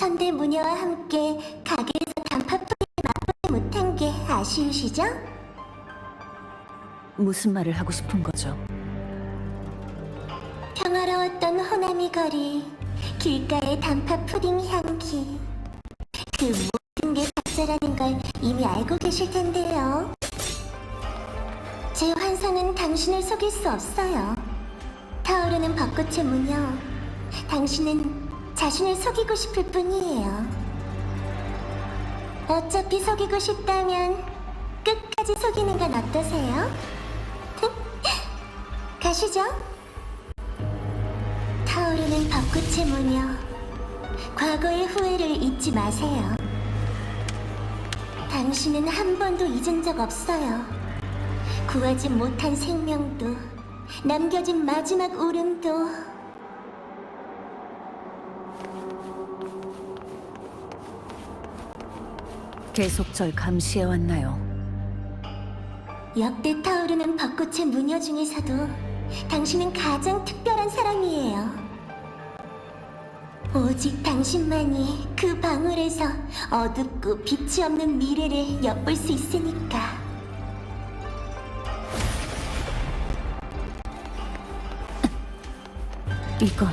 선대무녀와 함께 가게에서 단팥푸딩을 맛보지 못한 게 아쉬우시죠? 무슨 말을 하고 싶은 거죠? 평화로웠던 호나미 거리, 길가의 단팥푸딩 향기, 그 모든 게 가짜라는 걸 이미 알고 계실 텐데요. 제 환상은 당신을 속일 수 없어요. 타오르는 벚꽃의 무녀, 당신은 자신을 속이고 싶을 뿐이에요. 어차피 속이고 싶다면 끝까지 속이는 건 어떠세요? 가시죠. 타오르는 벚꽃의 무녀, 과거의 후회를 잊지 마세요. 당신은 한 번도 잊은 적 없어요. 구하지 못한 생명도, 남겨진 마지막 울음도. 계속 절 감시해왔나요? 역대 타오르는 벚꽃의 무녀 중에서도 당신은 가장 특별한 사람이에요. 오직 당신만이 그 방울에서 어둡고 빛이 없는 미래를 엿볼 수 있으니까. 이건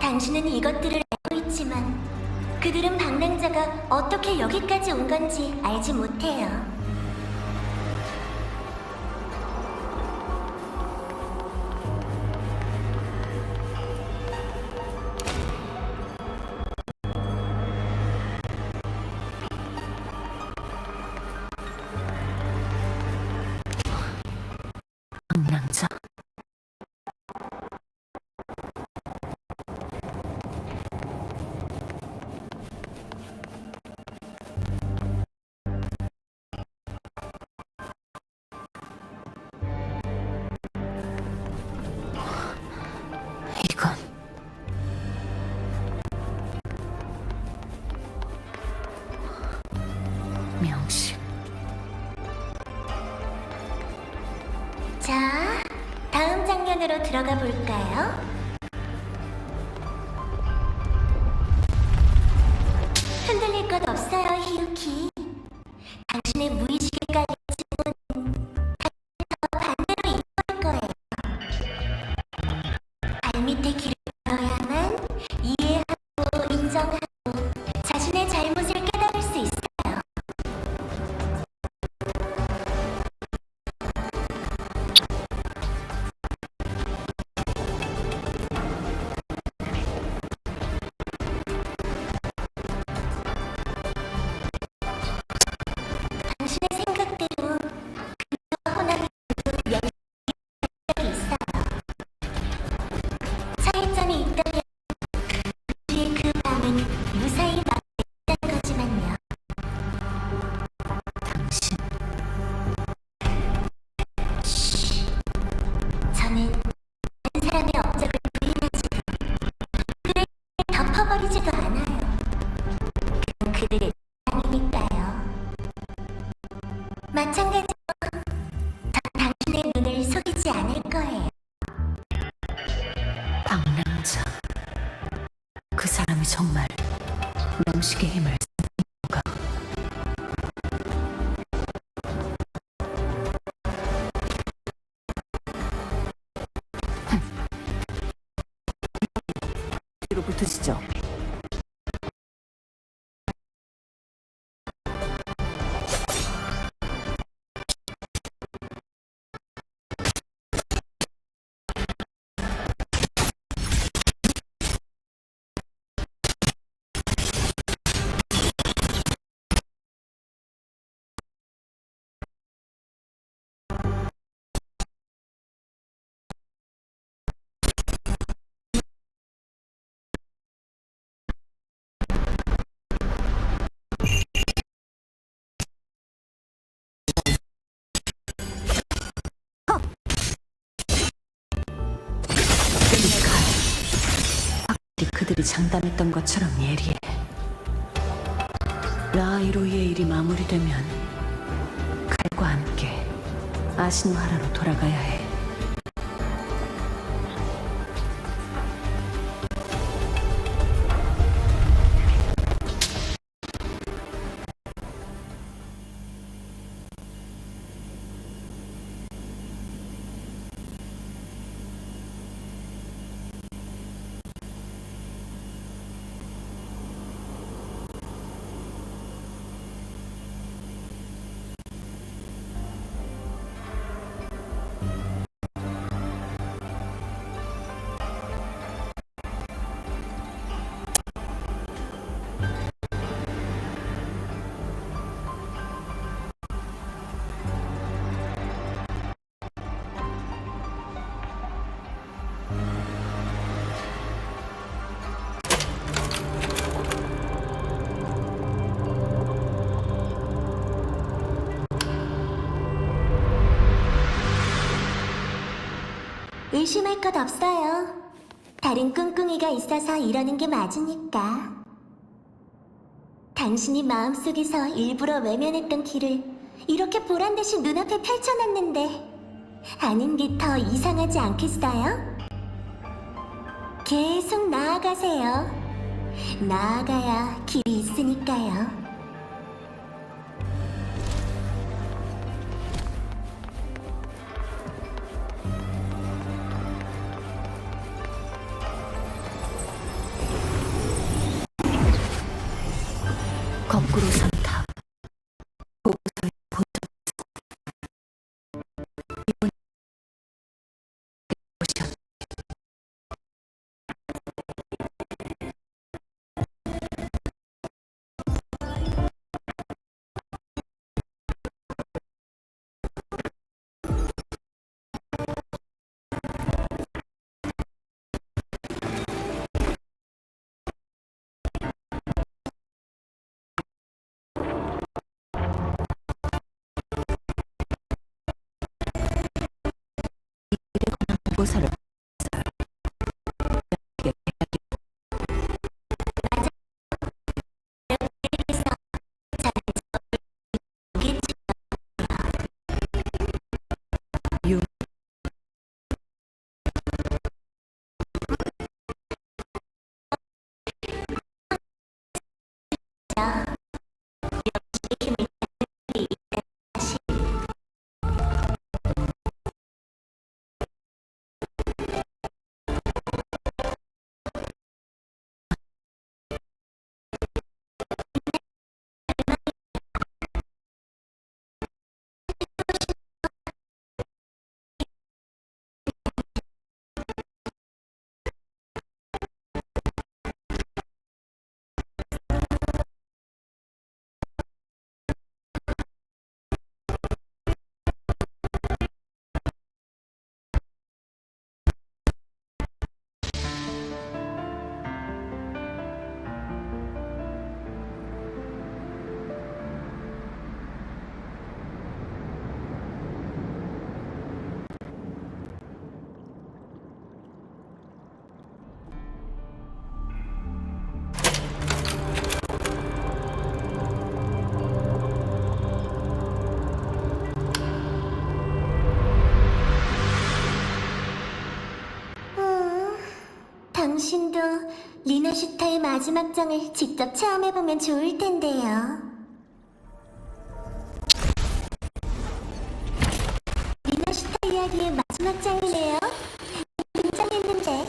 당신은 이것들을 알고 있지만 그들은 방랑자가 어떻게 여기까지 온 건지 알지 못해요. 방랑자. 이건 명식. 자, 다음 장면으로 들어가 볼까요? 흔들릴 것 없어요, 히유키. 당신의 무의식에 깔린 지문은 더 반대로 이끌 거예요. 발밑에 길을 걸어야만 이해하고 인정하고 자신의 잘못을 깨달을 수 있어요. 당신의 생각대로 그녀와 호남이 연락이 있어요. 차이점이 있다면 우리의 그 밤은 무사히 마무리했다는 거지만요. 당신. 저는 다른 사람의 업적을 부인하지도 그들에게 덮어버리지도 않아요. 그건 그들의 사랑이니까요. 마찬가지로 전 당신의 눈을 속이지 않을 거예요. 방랑자. 그 사람이 정말 명식의 힘을 쓰는 건가? 뒤로 붙으시죠. 그들이 장담했던 것처럼 예리해. 라이로이의 일이 마무리되면 칼과 함께 아시노하라로 돌아가야 해. 의심할 것 없어요. 다른 꿍꿍이가 있어서 이러는 게 맞으니까. 당신이 마음속에서 일부러 외면했던 길을 이렇게 보란듯이 눈앞에 펼쳐놨는데 아닌 게 더 이상하지 않겠어요? 계속 나아가세요. 나아가야 길이 있으니까요. 거꾸로 산탑. 보고서에 본 적 있어. 이번 곳이었. 보고서를 유 당신도 리나슈타의 마지막 장을 직접 체험해보면 좋을 텐데요. 리나슈타 이야기의 마지막 장이네요. 등장했는데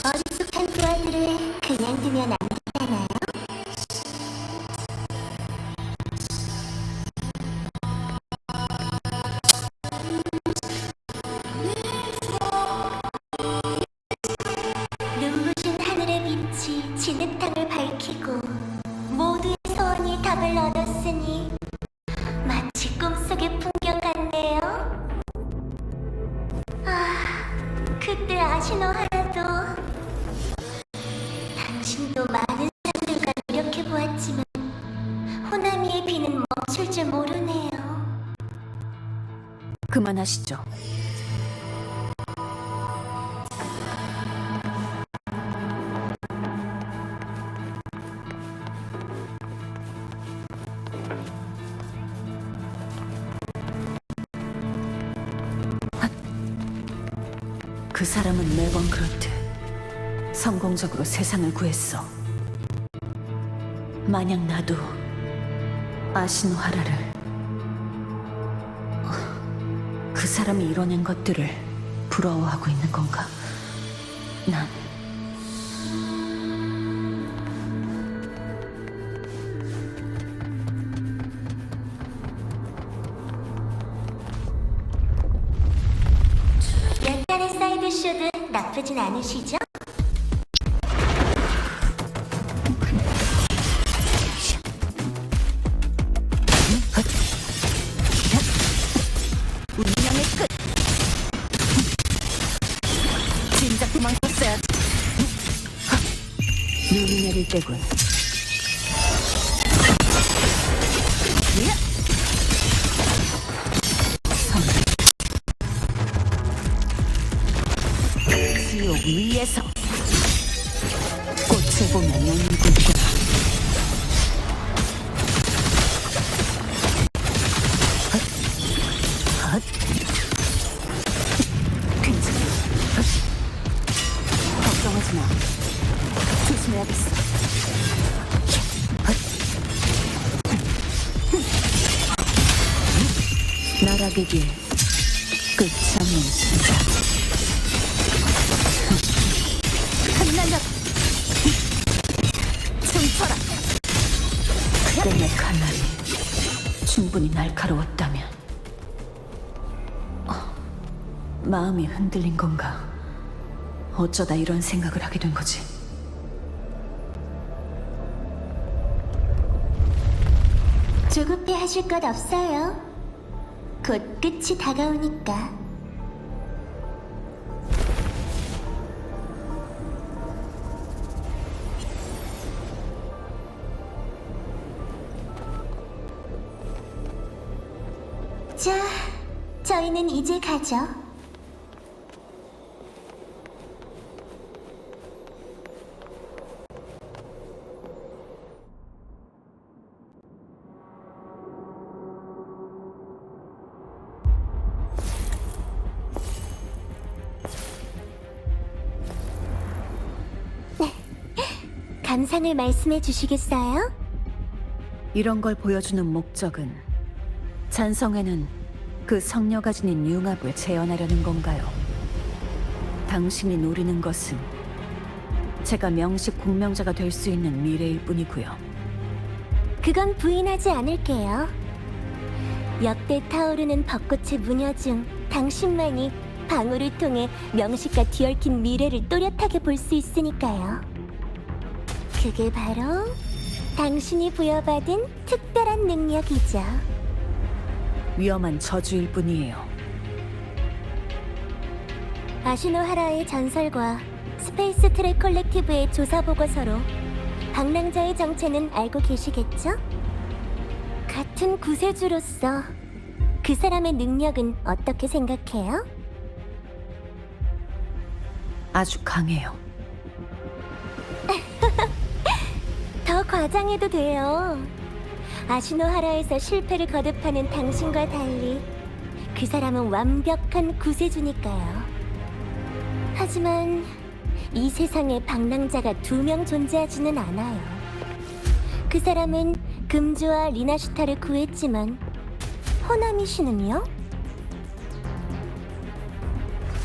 어리숙한 부하들을 그냥 두면 안 되잖아요. 눈부신 하늘의 빛이 진흙탕을 밝히고 모두의 소원이 답을 얻었으니 마치 꿈속의 풍경 같네요. 그때 아시노 하나도 당신도 많은 사람들과 노력해보았지만 호나미의 비는 멈출 줄 모르네요. 그만하시죠. 그 사람은 매번 그렇듯 성공적으로 세상을 구했어. 만약 나도 아시노하라를 그 사람이 이뤄낸 것들을 부러워하고 있는 건가? 난 약간의 사이드쇼도 나쁘진 않으시죠? 운명의 끝! 진작 도망쳤어야지. 눈이 내릴 때군. 성. 위에서 꽃을 보면 눈이 붉게 괜찮아. 걱정하지 마. 조심해야겠어. 나락의 길 끝이 없는 순간 흩날려 춤춰라. 내 칼날이 충분히 날카로웠다면 마음이 흔들린 건가? 어쩌다 이런 생각을 하게 된 거지? 조급해 하실 것 없어요. 곧 끝이 다가오니까. 자, 저희는 이제 가죠. 감상을 말씀해 주시겠어요? 이런 걸 보여주는 목적은 잔성에는 그 성녀가 지닌 융합을 재현하려는 건가요? 당신이 노리는 것은 제가 명식 공명자가 될 수 있는 미래일 뿐이고요. 그건 부인하지 않을게요. 역대 타오르는 벚꽃의 무녀 중 당신만이 방울을 통해 명식과 뒤얽힌 미래를 또렷하게 볼 수 있으니까요. 그게 바로 당신이 부여받은 특별한 능력이죠. 위험한 저주일 뿐이에요. 아시노하라의 전설과 스페이스 트랙 콜렉티브의 조사 보고서로 방랑자의 정체는 알고 계시겠죠? 같은 구세주로서 그 사람의 능력은 어떻게 생각해요? 아주 강해요. 더 과장해도 돼요. 아시노하라에서 실패를 거듭하는 당신과 달리 그 사람은 완벽한 구세주니까요. 하지만 이 세상에 방랑자가 2명 존재하지는 않아요. 그 사람은 금주와 리나슈타를 구했지만 호나미 씨는요?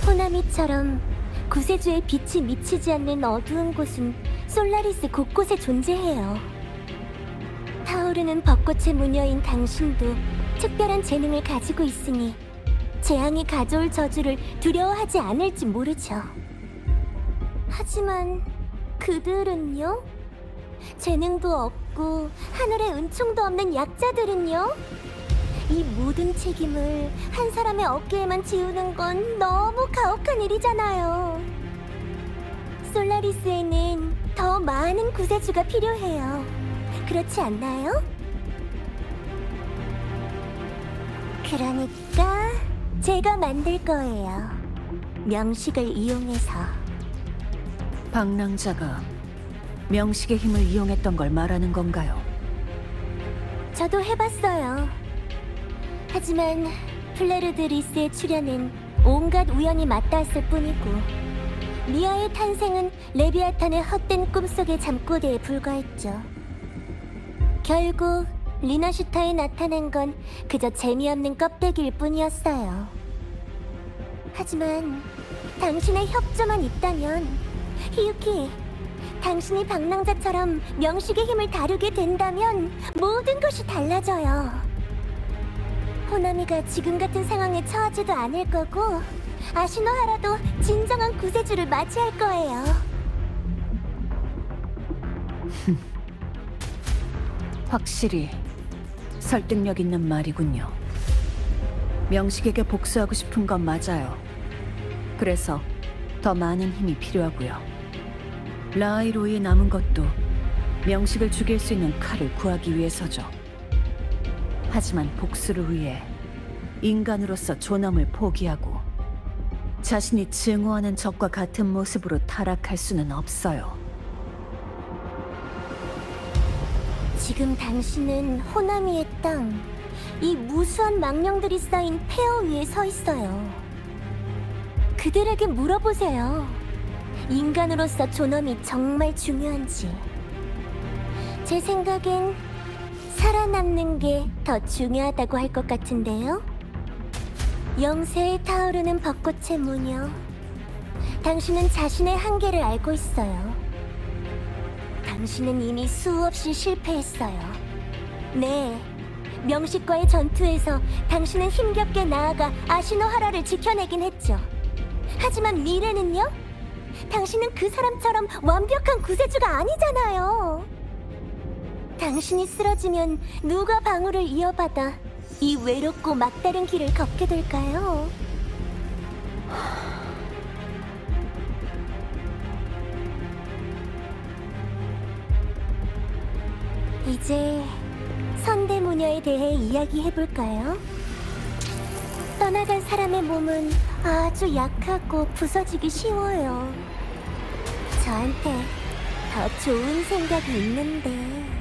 호나미처럼 구세주의 빛이 미치지 않는 어두운 곳은 솔라리스 곳곳에 존재해요. 타오르는 벚꽃의 무녀인 당신도 특별한 재능을 가지고 있으니 재앙이 가져올 저주를 두려워하지 않을지 모르죠. 하지만 그들은요? 재능도 없고 하늘의 은총도 없는 약자들은요? 이 모든 책임을 한 사람의 어깨에만 지우는 건 너무 가혹한 일이잖아요. 솔라리스에는 더 많은 구세주가 필요해요. 그렇지 않나요? 그러니까 제가 만들 거예요. 명식을 이용해서. 방랑자가 명식의 힘을 이용했던 걸 말하는 건가요? 저도 해봤어요. 하지만 플레르드 리스의 출현은 온갖 우연이 맞닿았을 뿐이고 미아의 탄생은 레비아탄의 헛된 꿈속의 잠꼬대에 불과했죠. 결국 리나슈타에 나타난 건 그저 재미없는 껍데기일 뿐이었어요. 하지만 당신의 협조만 있다면 히유키, 당신이 방랑자처럼 명식의 힘을 다루게 된다면 모든 것이 달라져요. 호나미가 지금 같은 상황에 처하지도 않을 거고 아시노하라도 진정한 구세주를 맞이할 거예요. 확실히 설득력 있는 말이군요. 명식에게 복수하고 싶은 건 맞아요. 그래서 더 많은 힘이 필요하고요. 라이로이에 남은 것도 명식을 죽일 수 있는 칼을 구하기 위해서죠. 하지만 복수를 위해 인간으로서 존엄을 포기하고 자신이 증오하는 적과 같은 모습으로 타락할 수는 없어요. 지금 당신은 호나미의 땅, 이 무수한 망령들이 쌓인 폐허 위에 서 있어요. 그들에게 물어보세요. 인간으로서 존엄이 정말 중요한지. 제 생각엔 살아남는 게 더 중요하다고 할 것 같은데요. 영세에 타오르는 벚꽃의 무녀, 당신은 자신의 한계를 알고 있어요. 당신은 이미 수없이 실패했어요. 네, 명식과의 전투에서 당신은 힘겹게 나아가 아시노하라를 지켜내긴 했죠. 하지만 미래는요? 당신은 그 사람처럼 완벽한 구세주가 아니잖아요. 당신이 쓰러지면 누가 방울을 이어받아 이 외롭고 막다른 길을 걷게 될까요? 이제 선대모녀에 대해 이야기해볼까요? 떠나간 사람의 몸은 아주 약하고 부서지기 쉬워요. 저한테 더 좋은 생각이 있는데...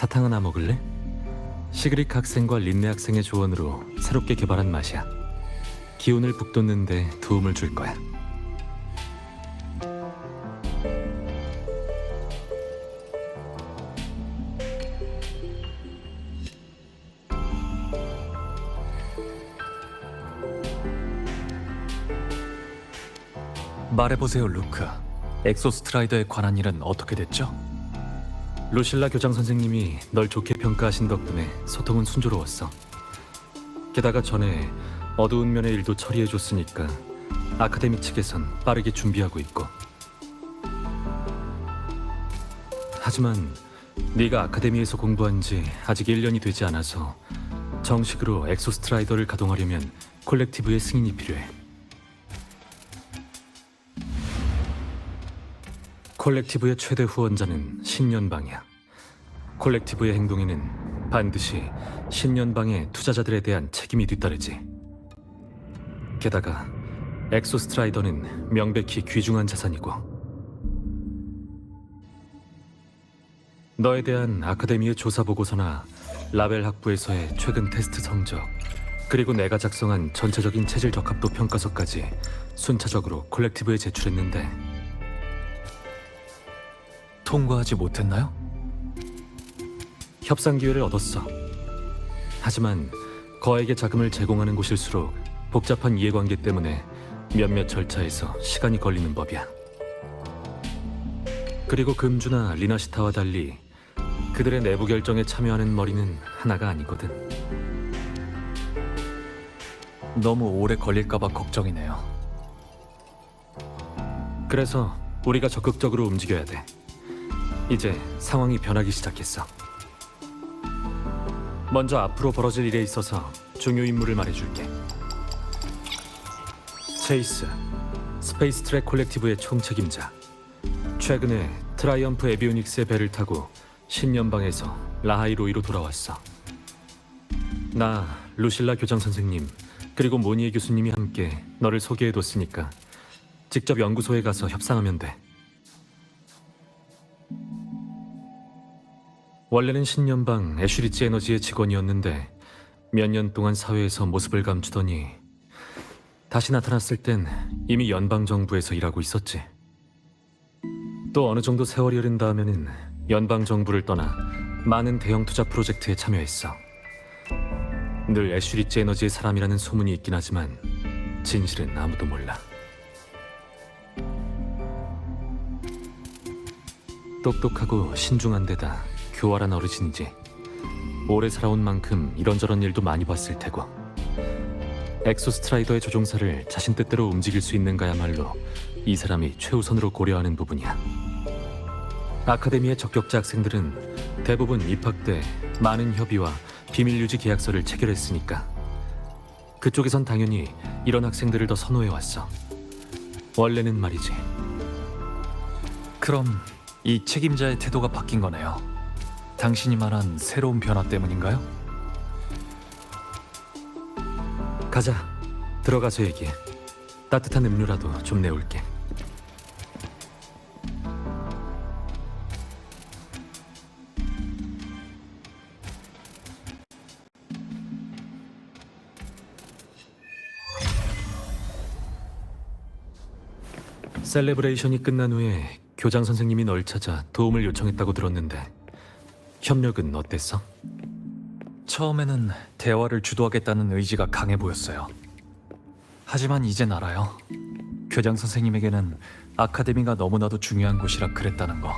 사탕 하나 먹을래? 시그릭 학생과 린네 학생의 조언으로 새롭게 개발한 맛이야. 기운을 북돋는데 도움을 줄 거야. 말해보세요, 루크. 엑소스트라이더에 관한 일은 어떻게 됐죠? 루실라 교장 선생님이 널 좋게 평가하신 덕분에 소통은 순조로웠어. 게다가 전에 어두운 면의 일도 처리해줬으니까 아카데미 측에선 빠르게 준비하고 있고. 하지만 네가 아카데미에서 공부한 지 아직 1년이 되지 않아서 정식으로 엑소스트라이더를 가동하려면 콜렉티브의 승인이 필요해. 콜렉티브의 최대 후원자는 신년방이야. 콜렉티브의 행동에는 반드시 신년방의 투자자들에 대한 책임이 뒤따르지. 게다가 엑소스트라이더는 명백히 귀중한 자산이고, 너에 대한 아카데미의 조사 보고서나 라벨 학부에서의 최근 테스트 성적, 그리고 내가 작성한 전체적인 체질 적합도 평가서까지 순차적으로 콜렉티브에 제출했는데 통과하지 못했나요? 협상 기회를 얻었어. 하지만 거액의 자금을 제공하는 곳일수록 복잡한 이해관계 때문에 몇몇 절차에서 시간이 걸리는 법이야. 그리고 금주나 리나시타와 달리 그들의 내부 결정에 참여하는 머리는 하나가 아니거든. 너무 오래 걸릴까봐 걱정이네요. 그래서 우리가 적극적으로 움직여야 돼. 이제 상황이 변하기 시작했어. 먼저 앞으로 벌어질 일에 있어서 중요 인물을 말해줄게. 체이스, 스페이스 트랙 콜렉티브의 총책임자. 최근에 트라이엄프 에비오닉스의 배를 타고 신년방에서 라하이로이로 돌아왔어. 나, 루실라 교장 선생님, 그리고 모니에 교수님이 함께 너를 소개해뒀으니까 직접 연구소에 가서 협상하면 돼. 원래는 신년방 애슈리지 에너지의 직원이었는데 몇 년 동안 사회에서 모습을 감추더니 다시 나타났을 땐 이미 연방정부에서 일하고 있었지. 또 어느 정도 세월이 흐른 다음에는 연방정부를 떠나 많은 대형 투자 프로젝트에 참여했어. 늘 애슈리지 에너지의 사람이라는 소문이 있긴 하지만 진실은 아무도 몰라. 똑똑하고 신중한 데다 교활한 어르신이지. 오래 살아온 만큼 이런저런 일도 많이 봤을 테고. 엑소스트라이더의 조종사를 자신 뜻대로 움직일 수 있는가야말로 이 사람이 최우선으로 고려하는 부분이야. 아카데미의 적격자 학생들은 대부분 입학 때 많은 협의와 비밀 유지 계약서를 체결했으니까 그쪽에선 당연히 이런 학생들을 더 선호해왔어. 원래는 말이지. 그럼 이 책임자의 태도가 바뀐 거네요. 당신이 말한 새로운 변화 때문인가요? 가자. 들어가서 얘기해. 따뜻한 음료라도 좀 내올게. 셀레브레이션이 끝난 후에 교장 선생님이 널 찾아 도움을 요청했다고 들었는데 협력은 어땠어? 처음에는 대화를 주도하겠다는 의지가 강해 보였어요. 하지만 이젠 알아요. 교장 선생님에게는 아카데미가 너무나도 중요한 곳이라 그랬다는 거.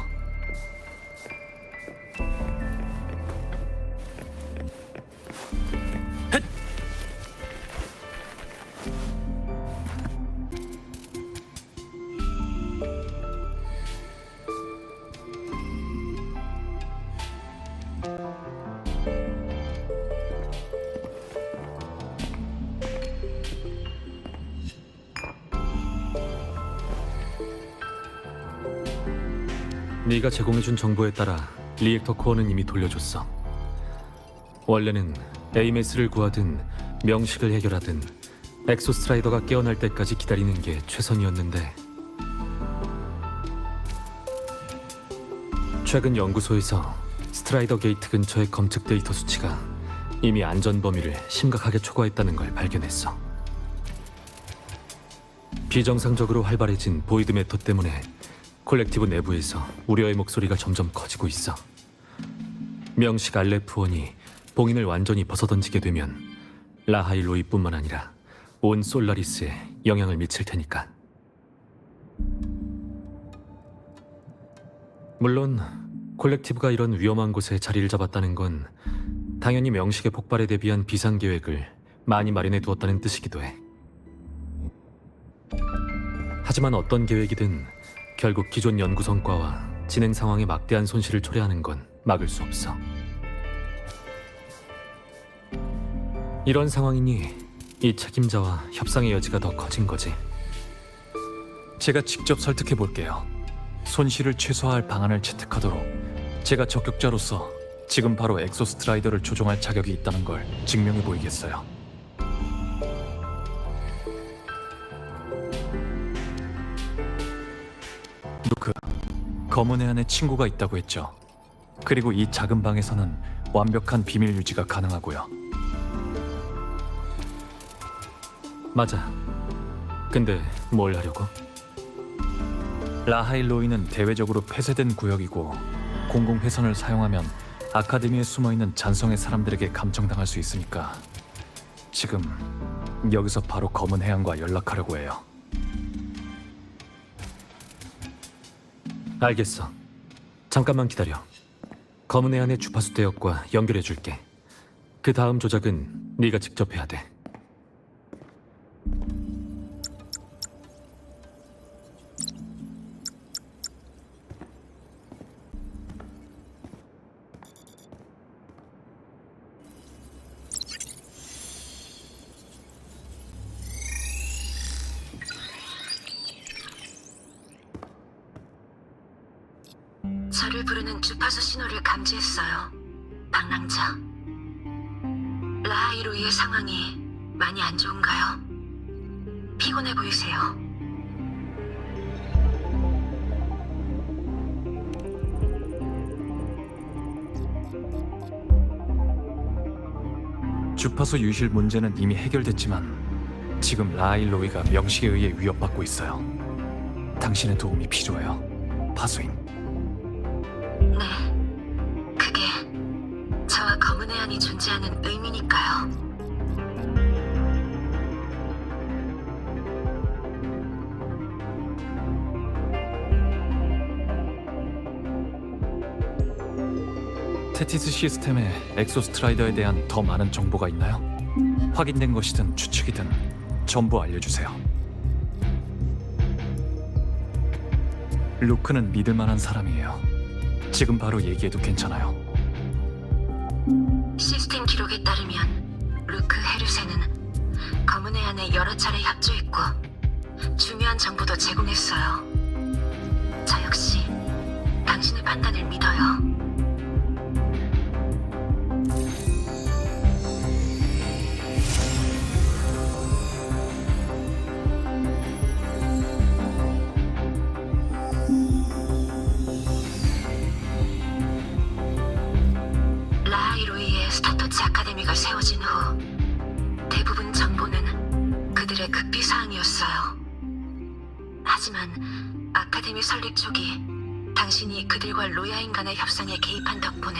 네가 제공해준 정보에 따라 리액터 코어는 이미 돌려줬어. 원래는 에이메스를 구하든 명식을 해결하든 엑소스트라이더가 깨어날 때까지 기다리는 게 최선이었는데 최근 연구소에서 스트라이더 게이트 근처의 검측 데이터 수치가 이미 안전 범위를 심각하게 초과했다는 걸 발견했어. 비정상적으로 활발해진 보이드 메터 때문에 콜렉티브 내부에서 우려의 목소리가 점점 커지고 있어. 명식 알레프원이 봉인을 완전히 벗어던지게 되면 라하일로이뿐만 아니라 온 솔라리스에 영향을 미칠 테니까. 물론 콜렉티브가 이런 위험한 곳에 자리를 잡았다는 건 당연히 명식의 폭발에 대비한 비상계획을 많이 마련해 두었다는 뜻이기도 해. 하지만 어떤 계획이든 결국 기존 연구 성과와 진행 상황에 막대한 손실을 초래하는 건 막을 수 없어. 이런 상황이니 이 책임자와 협상의 여지가 더 커진 거지. 제가 직접 설득해 볼게요. 손실을 최소화할 방안을 채택하도록 제가 적격자로서 지금 바로 엑소스트라이더를 조종할 자격이 있다는 걸 증명해 보이겠어요. 루크, 검은 애 안에 친구가 있다고 했죠. 그리고 이 작은 방에서는 완벽한 비밀 유지가 가능하고요. 맞아. 근데 뭘 하려고? 라하일로이는 대외적으로 폐쇄된 구역이고 공공회선을 사용하면 아카데미에 숨어있는 잔성의 사람들에게 감청당할 수 있으니까 지금 여기서 바로 검은 해안과 연락하려고 해요. 알겠어. 잠깐만 기다려. 검은 해안의 주파수 대역과 연결해 줄게. 그 다음 조작은 네가 직접 해야 돼. 저를 부르는 주파수 신호를 감지했어요. 방랑자. 라하이로이의 상황이 많이 안 좋은가요? 피곤해 보이세요. 주파수 유실 문제는 이미 해결됐지만 지금 라하일로이가 명식에 의해 위협받고 있어요. 당신의 도움이 필요해요, 파수인. 네. 그게 저와 검은 해안이 존재하는 의미니까요. 테티스 시스템에 엑소스트라이더에 대한 더 많은 정보가 있나요? 확인된 것이든 추측이든 전부 알려주세요. 루크는 믿을 만한 사람이에요. 지금 바로 얘기해도 괜찮아요. 시스템 기록에 따르면 루크 헤르세는 검은 해안에 여러 차례 협조했고 중요한 정보도 제공했어요. 저 역시 당신의 판단을 믿어요. 라하이로이의 스타토치 아카데미가 세워진 후 대부분 정보는 그들의 극비사항이었어요. 하지만 아카데미 설립 초기 당신이 그들과 로야인 간의 협상에 개입한 덕분에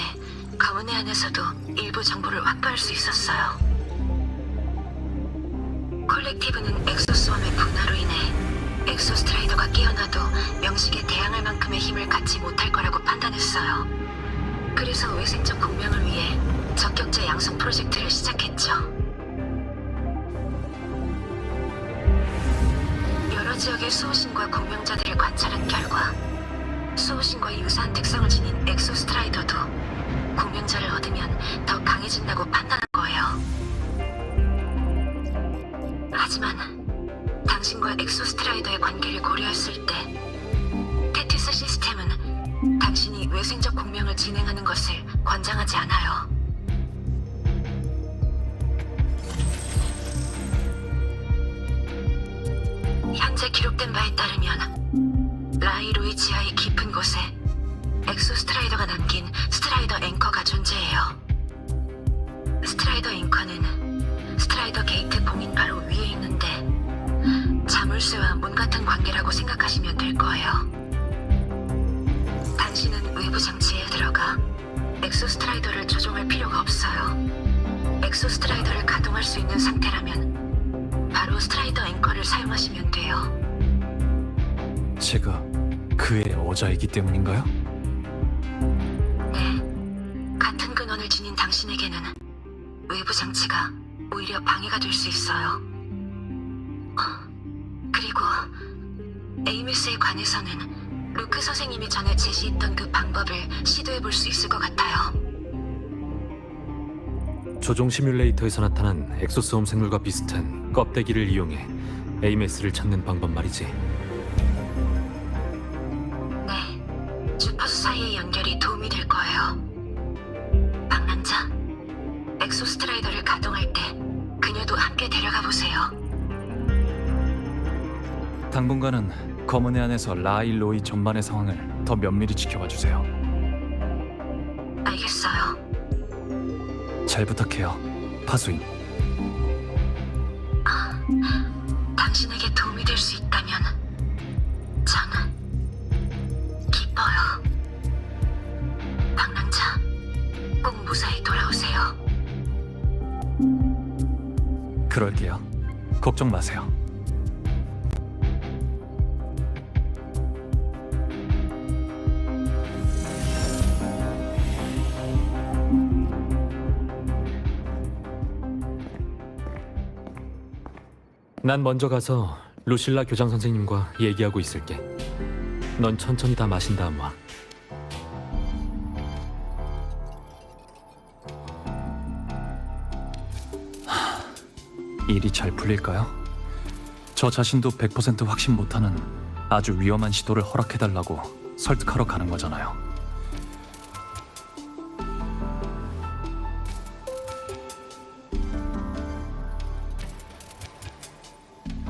검은 해안에서도 일부 정보를 확보할 수 있었어요. 콜렉티브는 엑소스웜의 분화로 인해 엑소스트라이더가 깨어나도 명식에 대항할 만큼의 힘을 갖지 못할 거라고 판단했어요. 그래서 외생적 공명을 위해 적격자 양성 프로젝트를 시작했죠. 여러 지역의 수호신과 공명자들을 관찰한 결과 수호신과 유사한 특성을 지닌 엑소스트라이더도 공명자를 얻으면 더 강해진다고 판단한 거예요. 하지만 당신과 엑소스트라이더의 관계를 고려했을 때 테티스 시스템은 당신이 외생적 공명을 진행하는 것을 권장하지 않아요. 현재 기록된 바에 따르면 라하이로이 지하의 깊은 곳에 엑소스트라이더가 남긴 스트라이더 앵커가 존재해요. 스트라이더 앵커는 스트라이더 게이트 봉인 바로 위에 있는데 자물쇠와 문 같은 관계라고 생각하시면 될 거예요. 당신은 외부 장치에 들어가 엑소스트라이더를 조종할 필요가 없어요. 엑소스트라이더를 가동할 수 있는 상태라면 바로 스트라이더 앵커를 사용하시면 돼요. 제가 그의 어자이기 때문인가요? 네, 같은 근원을 지닌 당신에게는 외부 장치가 오히려 방해가 될 수 있어요. 그리고 에이메스에 관해서는 루크 선생님이 전에 제시했던 그 방법을 시도해 볼 수 있을 것 같아요. 조종 시뮬레이터에서 나타난 엑소스홈 생물과 비슷한 껍데기를 이용해 AMS를 찾는 방법 말이지. 네, 주파수 사이의 연결이 도움이 될 거예요. 방랑자, 엑소스트라이더를 가동할 때 그녀도 함께 데려가 보세요. 당분간은 검은해 안에서 라일로이 전반의 상황을 더 면밀히 지켜봐 주세요. 알겠어요. 잘 부탁해요, 파수인. 당신에게 도움이 될 수 있다면 저는 기뻐요. 방랑자, 꼭 무사히 돌아오세요. 그럴게요. 걱정 마세요. 난 먼저 가서 루실라 교장 선생님과 얘기하고 있을게. 넌 천천히 다 마신 다음 와. 일이 잘 풀릴까요? 저 자신도 100% 확신 못하는 아주 위험한 시도를 허락해달라고 설득하러 가는 거잖아요.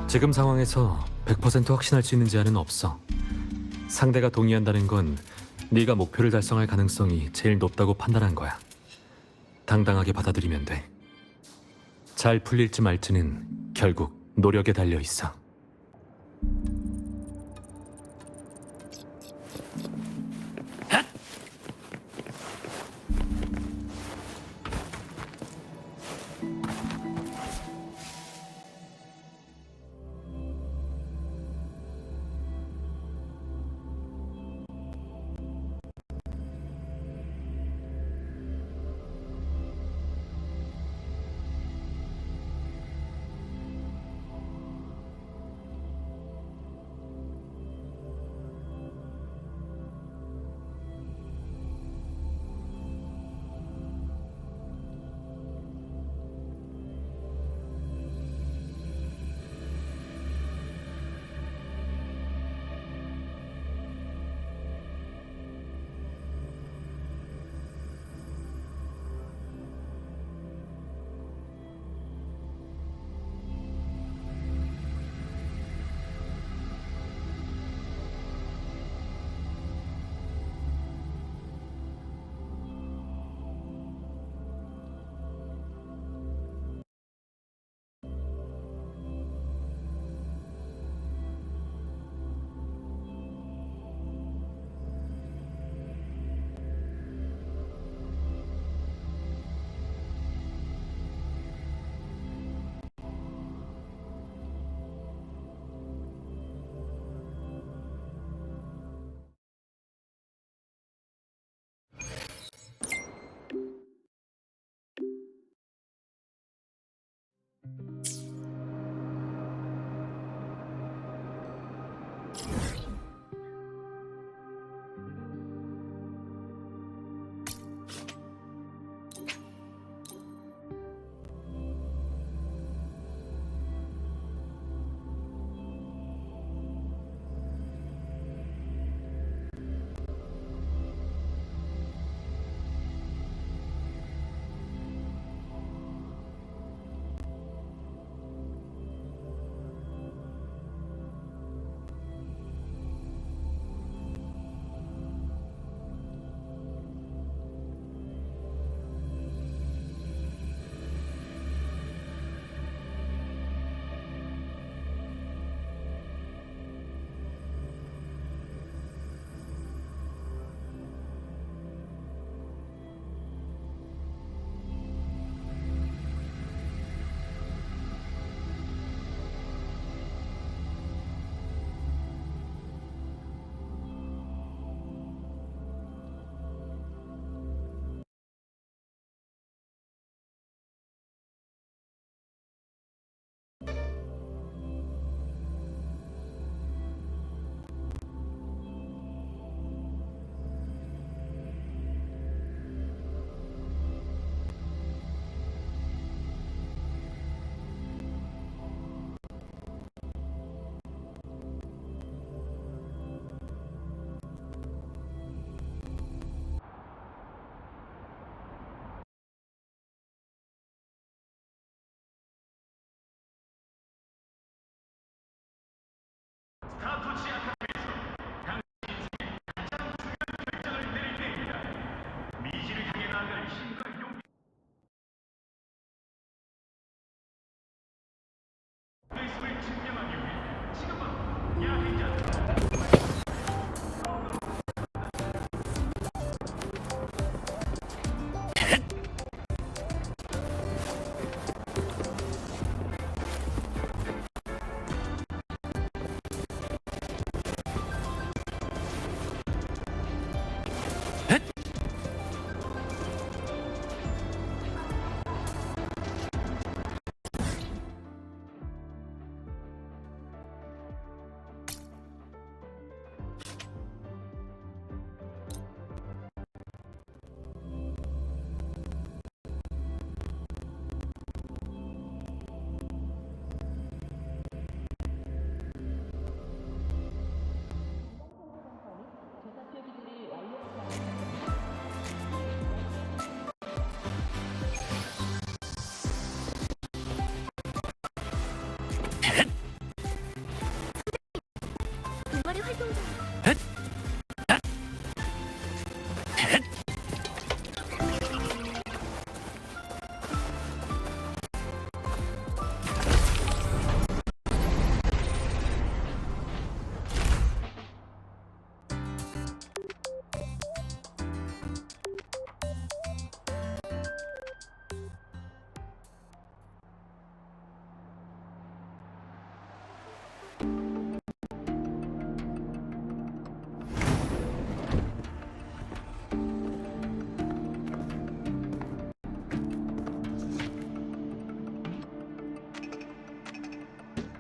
지금 상황에서 100% 확신할 수 있는 제한은 없어. 상대가 동의한다는 건 네가 목표를 달성할 가능성이 제일 높다고 판단한 거야. 당당하게 받아들이면 돼. 잘 풀릴지 말지는 결국 노력에 달려 있어.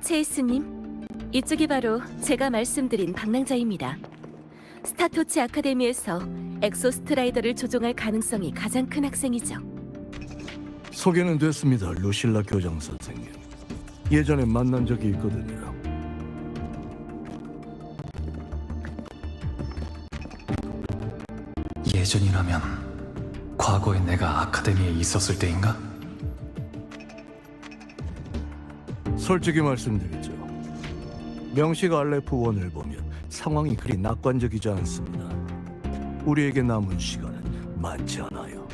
체이스님, 이쪽이 바로 제가 말씀드린 방랑자입니다. 스타토치 아카데미에서 엑소스트라이더를 조종할 가능성이 가장 큰 학생이죠. 소개는 됐습니다, 루실라 교장 선생님. 예전에 만난 적이 있거든요. 예전이라면 과거에 내가 아카데미에 있었을 때인가? 솔직히 말씀드리죠. 명식 알레프 원을 보면 상황이 그리 낙관적이지 않습니다. 우리에게 남은 시간은 많지 않아요.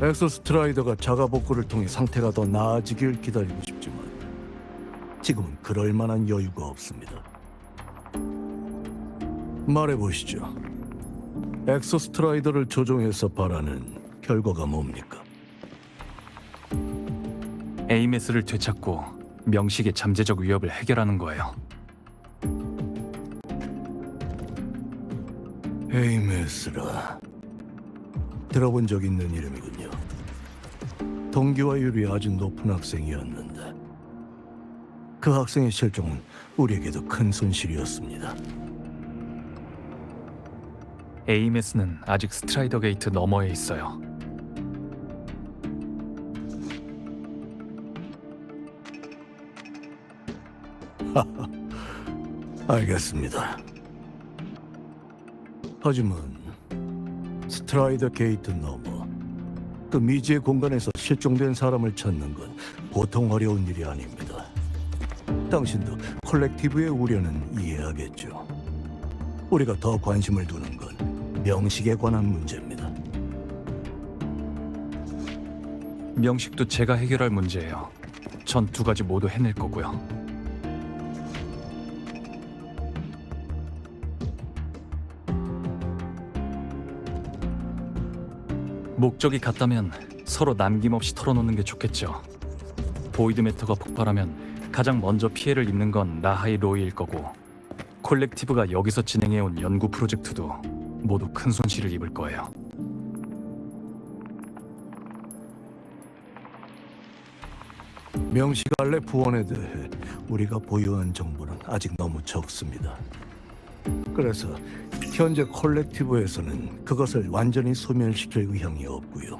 엑소스트라이더가 자가 복구를 통해 상태가 더 나아지길 기다리고 싶지만 지금은 그럴 만한 여유가 없습니다. 말해보시죠. 엑소스트라이더를 조종해서 바라는 결과가 뭡니까? 에이메스를 되찾고 명식의 잠재적 위협을 해결하는 거예요. 에이메스라. 들어본 적 있는 이름이군요. 동기화율이 아주 높은 학생이었는데 그 학생의 실종은 우리에게도 큰 손실이었습니다. 에이메스는 아직 스트라이더 게이트 너머에 있어요. 알겠습니다. 하지만 스트라이더 게이트 너머 그 미지의 공간에서 실종된 사람을 찾는 건 보통 어려운 일이 아닙니다. 당신도 콜렉티브의 우려는 이해하겠죠. 우리가 더 관심을 두는 건 명식에 관한 문제입니다. 명식도 제가 해결할 문제예요. 전 두 가지 모두 해낼 거고요. 목적이 같다면 서로 남김없이 털어놓는 게 좋겠죠. 보이드 매터가 폭발하면 가장 먼저 피해를 입는 건 라하이 로이일 거고 콜렉티브가 여기서 진행해온 연구 프로젝트도 모두 큰 손실을 입을 거예요. 명식 알레프 원에 대해 우리가 보유한 정보는 아직 너무 적습니다. 그래서 현재 콜렉티브에서는 그것을 완전히 소멸시킬 의향이 없고요.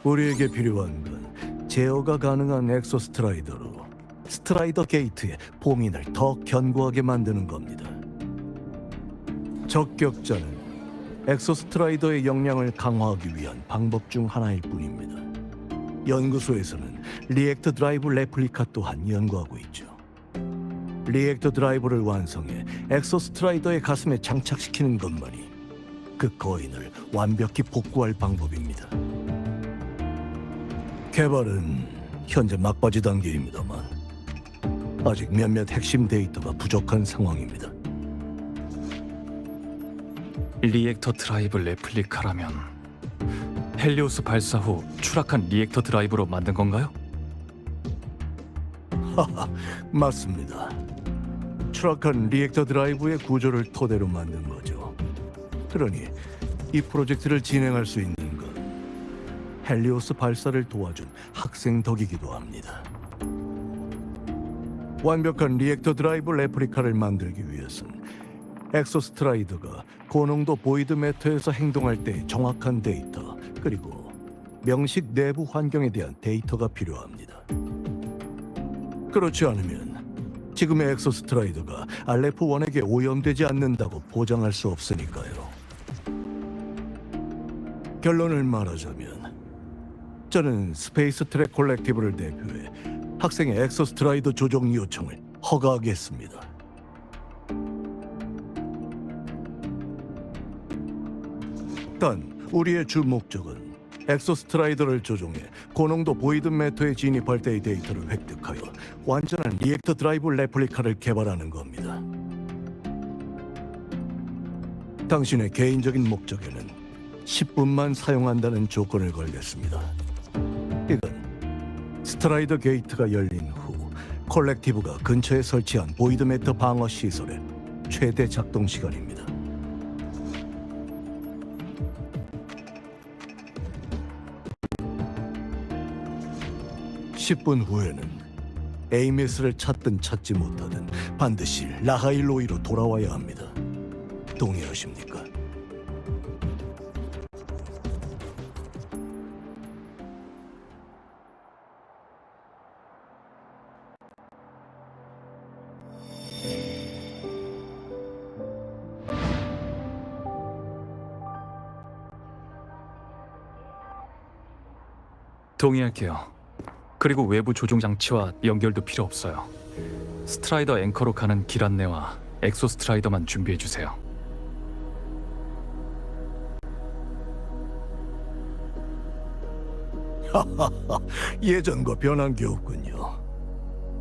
우리에게 필요한 건 제어가 가능한 엑소스트라이더로 스트라이더 게이트의 봉인을 더 견고하게 만드는 겁니다. 적격자는 엑소스트라이더의 역량을 강화하기 위한 방법 중 하나일 뿐입니다. 연구소에서는 리액터 드라이브 레플리카 또한 연구하고 있죠. 리액터 드라이브를 완성해 엑소스트라이더의 가슴에 장착시키는 것만이 그 거인을 완벽히 복구할 방법입니다. 개발은 현재 막바지 단계입니다만 아직 몇몇 핵심 데이터가 부족한 상황입니다. 리액터 드라이브 레플리카라면 헬리오스 발사 후 추락한 리액터 드라이브로 만든 건가요? 맞습니다. 추락한 리액터 드라이브의 구조를 토대로 만든 거죠. 그러니 이 프로젝트를 진행할 수 있는 건 헬리오스 발사를 도와준 학생 덕이기도 합니다. 완벽한 리액터 드라이브 레플리카를 만들기 위해서는 엑소스트라이더가 고농도 보이드 매터에서 행동할 때 정확한 데이터 그리고 명식 내부 환경에 대한 데이터가 필요합니다. 그렇지 않으면 지금의 엑소스트라이더가 알레프 원에게 오염되지 않는다고 보장할 수 없으니까요. 결론을 말하자면 저는 스페이스 트랙 콜렉티브를 대표해 학생의 엑소스트라이더 조종 요청을 허가하겠습니다. 단 우리의 주 목적은 엑소스트라이더를 조종해 고농도 보이드 매터에 진입할 때의 데이터를 획득하여 완전한 리액터 드라이브 레플리카를 개발하는 겁니다. 당신의 개인적인 목적에는 10분만 사용한다는 조건을 걸겠습니다. 이건 스트라이더 게이트가 열린 후 콜렉티브가 근처에 설치한 보이드 매터 방어 시설의 최대 작동 시간입니다. 10분 후에는 에이메스를 찾든 찾지 못하든 반드시 라하일로이로 돌아와야 합니다. 동의하십니까? 동의할게요. 그리고 외부 조종 장치와 연결도 필요 없어요. 스트라이더 앵커로 가는 길 안내와 엑소 스트라이더만 준비해 주세요. 예전과 변한 게 없군요.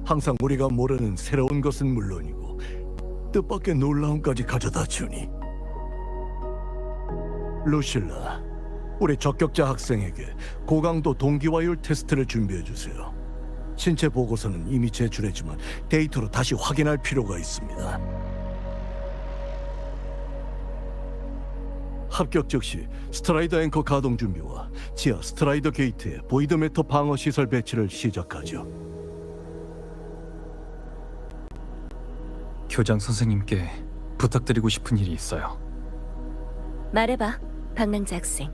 항상 우리가 모르는 새로운 것은 물론이고 뜻밖의 놀라움까지 가져다 주니. 루실라, 우리 적격자 학생에게 고강도 동기화율 테스트를 준비해 주세요. 신체 보고서는 이미 제출했지만 데이터로 다시 확인할 필요가 있습니다. 합격 즉시 스트라이더 앵커 가동 준비와 지하 스트라이더 게이트에 보이드 매터 방어 시설 배치를 시작하죠. 교장 선생님께 부탁드리고 싶은 일이 있어요. 말해봐, 방랑자 학생.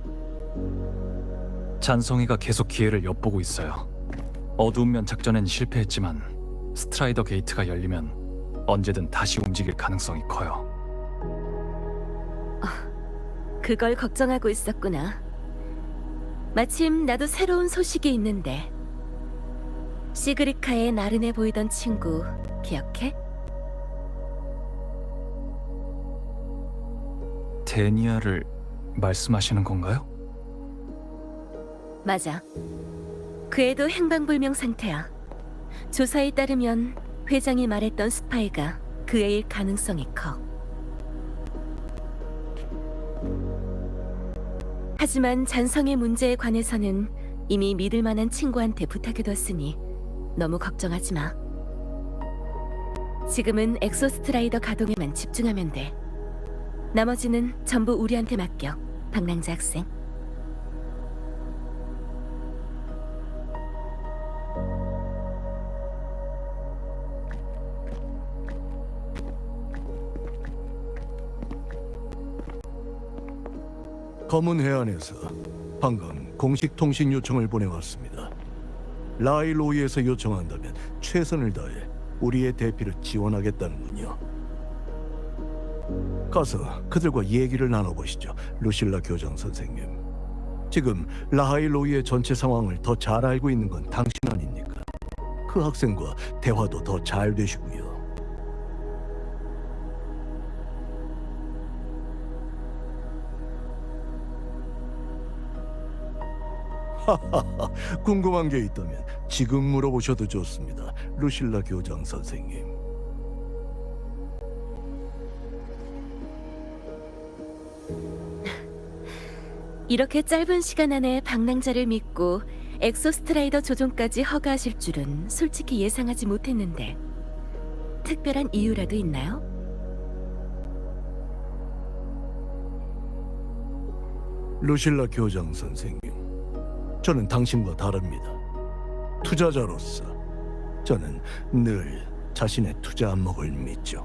잔성이가 계속 기회를 엿보고 있어요. 어두운 면 작전엔 실패했지만 스트라이더 게이트가 열리면 언제든 다시 움직일 가능성이 커요. 그걸 걱정하고 있었구나. 마침 나도 새로운 소식이 있는데. 시그리카에 나른해 보이던 친구 기억해? 데니아를 말씀하시는 건가요? 맞아. 그 애도 행방불명 상태야. 조사에 따르면 회장이 말했던 스파이가 그 애일 가능성이 커. 하지만 잔성의 문제에 관해서는 이미 믿을 만한 친구한테 부탁해뒀으니 너무 걱정하지 마. 지금은 엑소스트라이더 가동에만 집중하면 돼. 나머지는 전부 우리한테 맡겨, 방랑자 학생. 검은 해안에서 방금 공식 통신 요청을 보내왔습니다. 라일로이에서 요청한다면 최선을 다해 우리의 대피를 지원하겠다는군요. 가서 그들과 얘기를 나눠보시죠, 루실라 교장 선생님. 지금 라하일로이의 전체 상황을 더 잘 알고 있는 건 당신 아닙니까? 그 학생과 대화도 더 잘 되시고요. 궁금한 게 있다면 지금 물어보셔도 좋습니다, 루실라 교장 선생님. 이렇게 짧은 시간 안에 방랑자를 믿고 엑소스트라이더 조종까지 허가하실 줄은 솔직히 예상하지 못했는데 특별한 이유라도 있나요? 루실라 교장 선생님, 저는 당신과 다릅니다. 투자자로서 저는 늘 자신의 투자 안목을 믿죠.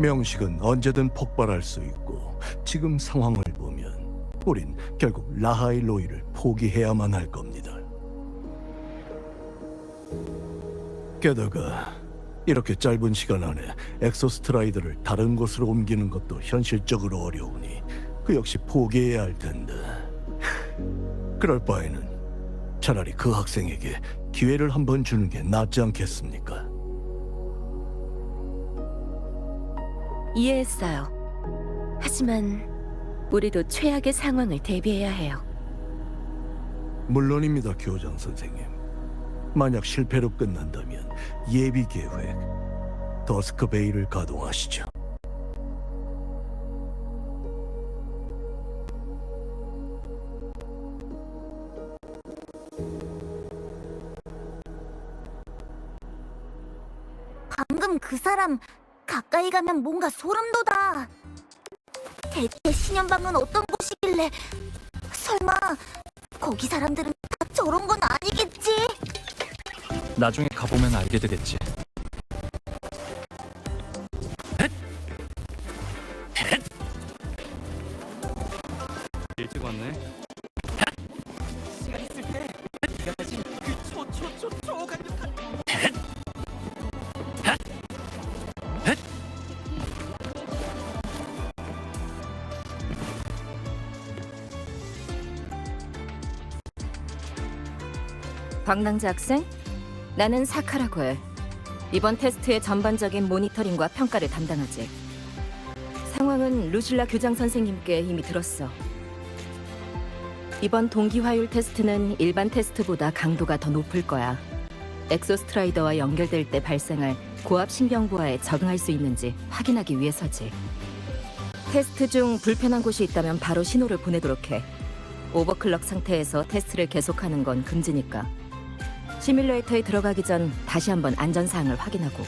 명식은 언제든 폭발할 수 있고 지금 상황을 보면 우린 결국 라하일로이를 포기해야만 할 겁니다. 게다가 이렇게 짧은 시간 안에 엑소스트라이더를 다른 곳으로 옮기는 것도 현실적으로 어려우니 그 역시 포기해야 할 텐데, 그럴 바에는 차라리 그 학생에게 기회를 한번 주는 게 낫지 않겠습니까? 이해했어요. 하지만 우리도 최악의 상황을 대비해야 해요. 물론입니다, 교장 선생님. 만약 실패로 끝난다면 예비 계획 더스크 베이를 가동하시죠. 방금 그 사람 가까이 가면 뭔가 소름 돋아. 대체 신연방은 어떤 곳이길래? 설마 거기 사람들은 다 저런 건 아니겠지? 나중에 가보면 알게 되겠지. 일찍 왔네. 방랑자 학생? 나는 사카라고 해. 이번 테스트의 전반적인 모니터링과 평가를 담당하지. 상황은 루실라 교장 선생님께 이미 들었어. 이번 동기화율 테스트는 일반 테스트보다 강도가 더 높을 거야. 엑소스트라이더와 연결될 때 발생할 고압 신경부하에 적응할 수 있는지 확인하기 위해서지. 테스트 중 불편한 곳이 있다면 바로 신호를 보내도록 해. 오버클럭 상태에서 테스트를 계속하는 건 금지니까. 시뮬레이터에 들어가기 전 다시 한번 안전사항을 확인하고.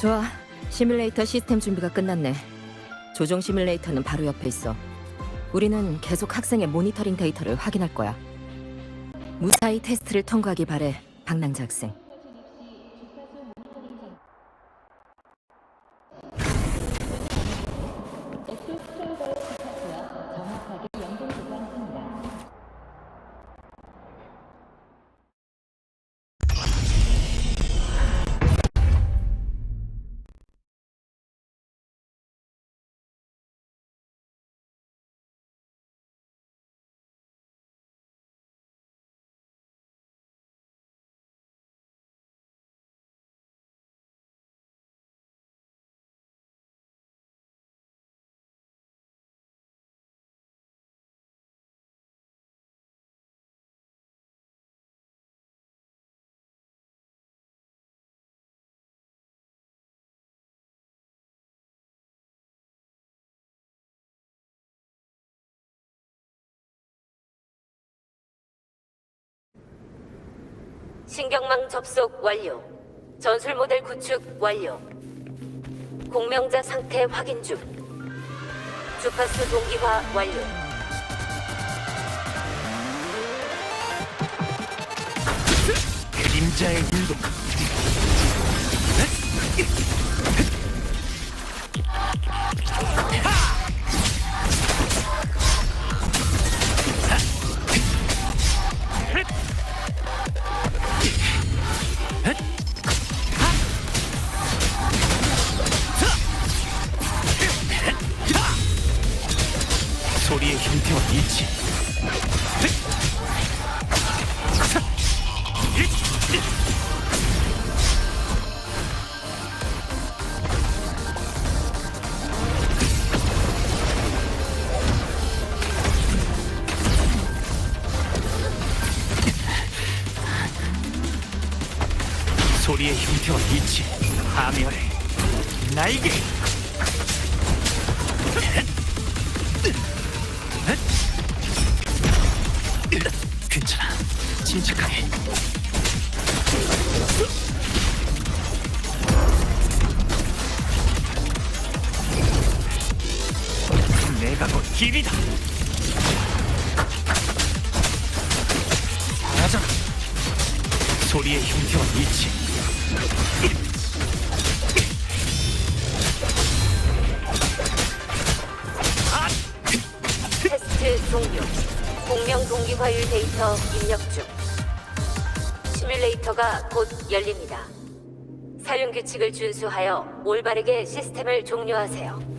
좋아, 시뮬레이터 시스템 준비가 끝났네. 조종 시뮬레이터는 바로 옆에 있어. 우리는 계속 학생의 모니터링 데이터를 확인할 거야. 무사히 테스트를 통과하기 바래, 방랑자 학생. 신경망 접속 완료. 전술 모델 구축 완료. 공명자 상태 확인 중. 주파수 동기화 완료. 그림자의 일동. 소리의 형태와 일치. 소리의 형태와 일치. 파멸. 나에게. 괜찮아. 침착하게. 내가 곧 길이다. 사라져라. 소리의 형태와 일치. 테스트 종료. 공명 동기화율 데이터 입력 중. 시뮬레이터가 곧 열립니다. 사용 규칙을 준수하여 올바르게 시스템을 종료하세요.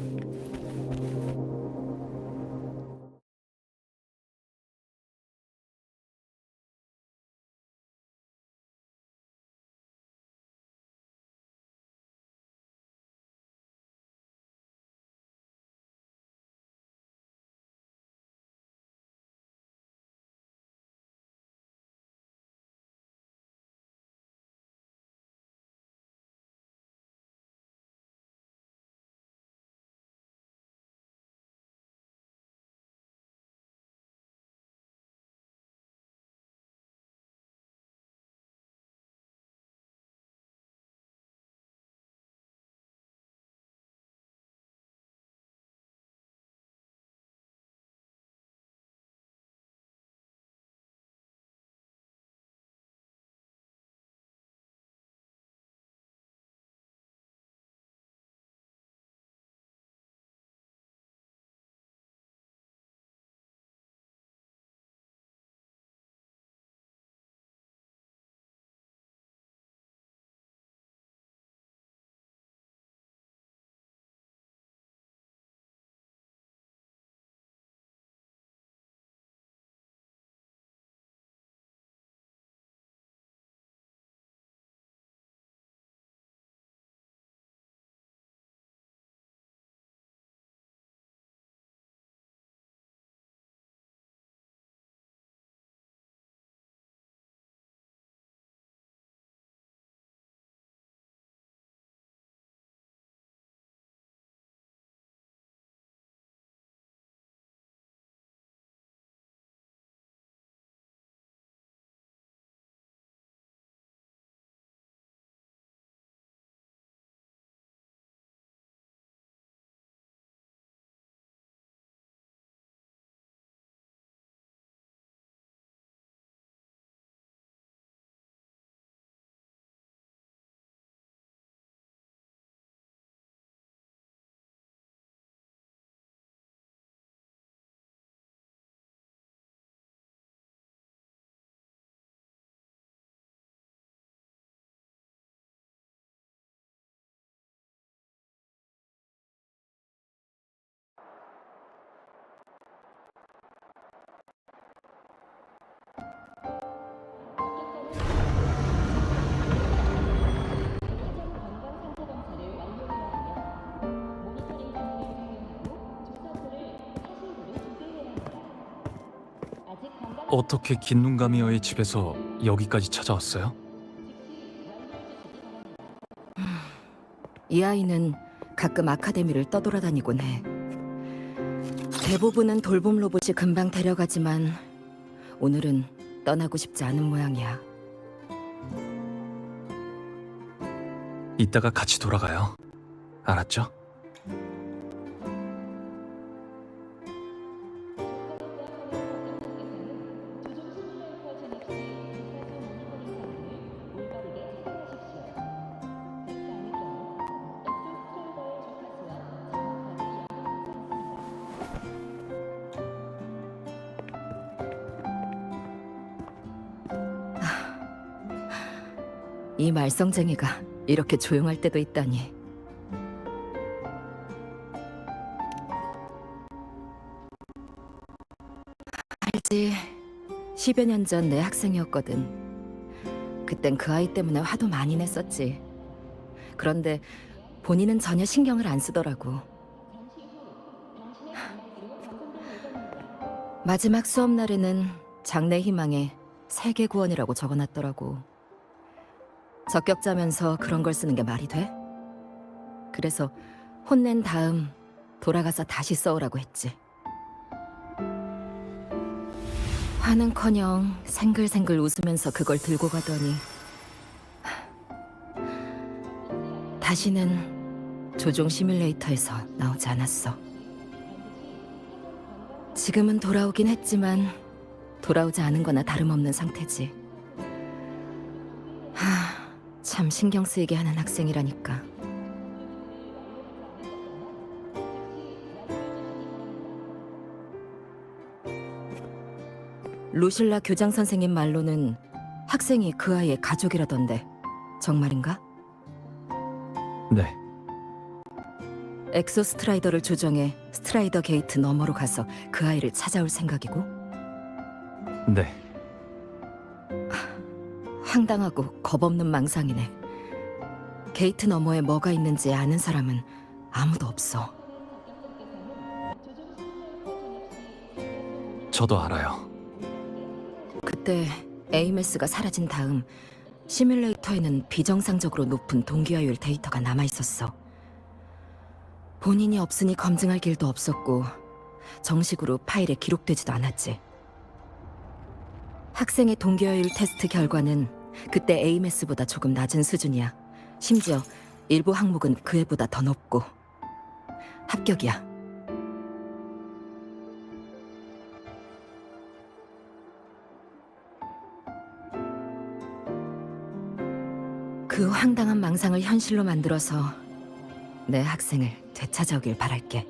어떻게 긴눈가미어의 집에서 여기까지 찾아왔어요? 이 아이는 가끔 아카데미를 떠돌아다니곤 해. 대부분은 돌봄 로봇이 금방 데려가지만 오늘은 떠나고 싶지 않은 모양이야. 이따가 같이 돌아가요. 알았죠? 이 말썽쟁이가 이렇게 조용할 때도 있다니. 알지. 10여 년 전 내 학생이었거든. 그땐 그 아이 때문에 화도 많이 냈었지. 그런데 본인은 전혀 신경을 안 쓰더라고. 마지막 수업 날에는 장래 희망에 세계 구원이라고 적어놨더라고. 적격자면서 그런 걸 쓰는 게 말이 돼? 그래서 혼낸 다음 돌아가서 다시 써오라고 했지. 화는커녕 생글생글 웃으면서 그걸 들고 가더니 다시는 조종 시뮬레이터에서 나오지 않았어. 지금은 돌아오긴 했지만 돌아오지 않은 거나 다름없는 상태지. 참 신경 쓰이게 하는 학생이라니까. 루실라 교장 선생님 말로는 학생이 그 아이의 가족이라던데 정말인가? 네. 엑소 스트라이더를 조정해 스트라이더 게이트 너머로 가서 그 아이를 찾아올 생각이고? 네. 황당하고 겁없는 망상이네. 게이트 너머에 뭐가 있는지 아는 사람은 아무도 없어. 저도 알아요. 그때 에이메스가 사라진 다음 시뮬레이터에는 비정상적으로 높은 동기화율 데이터가 남아있었어. 본인이 없으니 검증할 길도 없었고 정식으로 파일에 기록되지도 않았지. 학생의 동기화율 테스트 결과는 그때 에이메스보다 조금 낮은 수준이야. 심지어 일부 항목은 그 애보다 더 높고. 합격이야. 그 황당한 망상을 현실로 만들어서 내 학생을 되찾아오길 바랄게.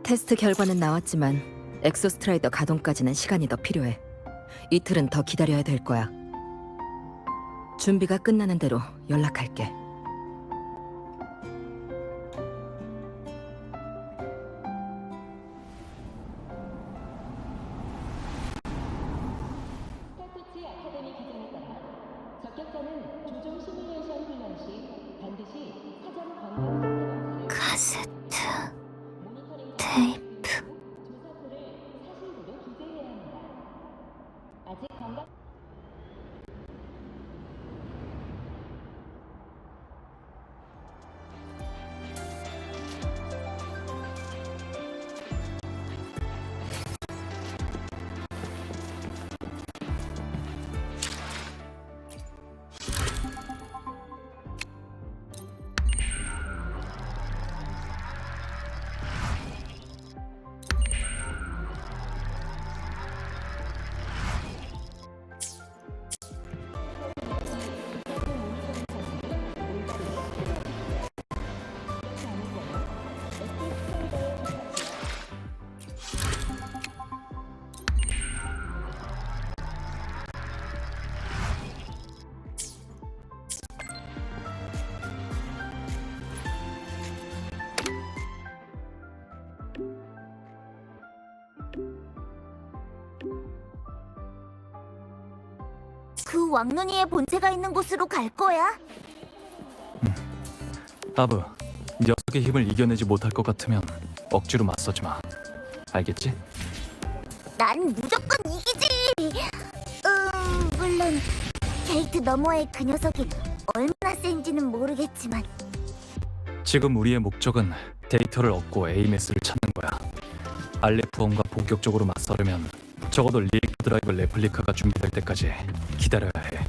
테스트 결과는 나왔지만 엑소스트라이더 가동까지는 시간이 더 필요해. 이틀은 더 기다려야 될 거야. 준비가 끝나는 대로 연락할게. 스타트치 아카데미 기준에 따라 적격자는 조종 시뮬레이션 훈련 시 반드시 사전 건강 상태 검사를 카세트, 모니터링 테이프. 조사표를 사실대로 기재해야 합니다. 아직 건강 그 왕눈이의 본체가 있는 곳으로 갈 거야? 아브, 녀석의 힘을 이겨내지 못할 것 같으면 억지로 맞서지 마. 알겠지? 난 무조건 이기지! 물론 게이트 너머의 그 녀석이 얼마나 센지는 모르겠지만 지금 우리의 목적은 데이터를 얻고 에이메스를 찾는 거야. 알레프온과 본격적으로 맞서려면 적어도 리액터 드라이브 레플리카가 준비될 때까지 기다려야 해.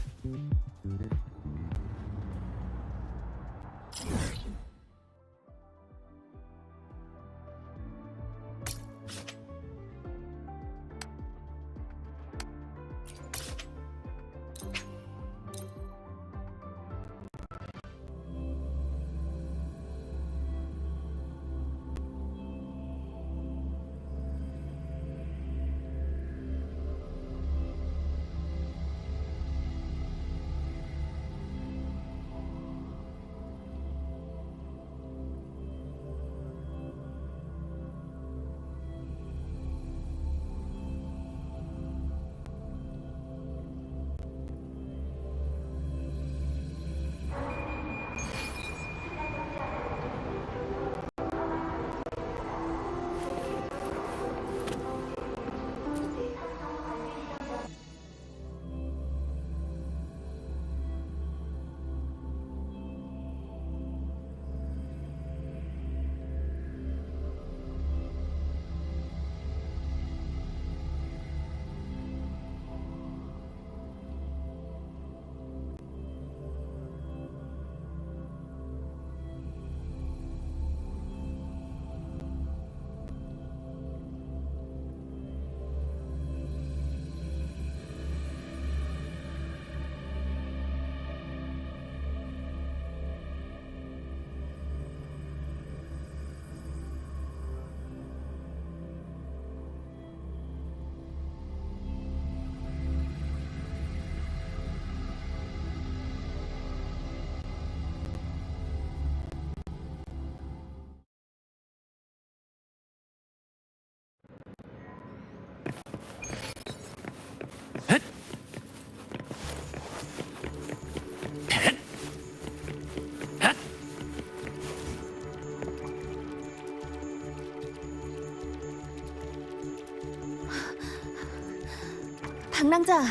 방랑자,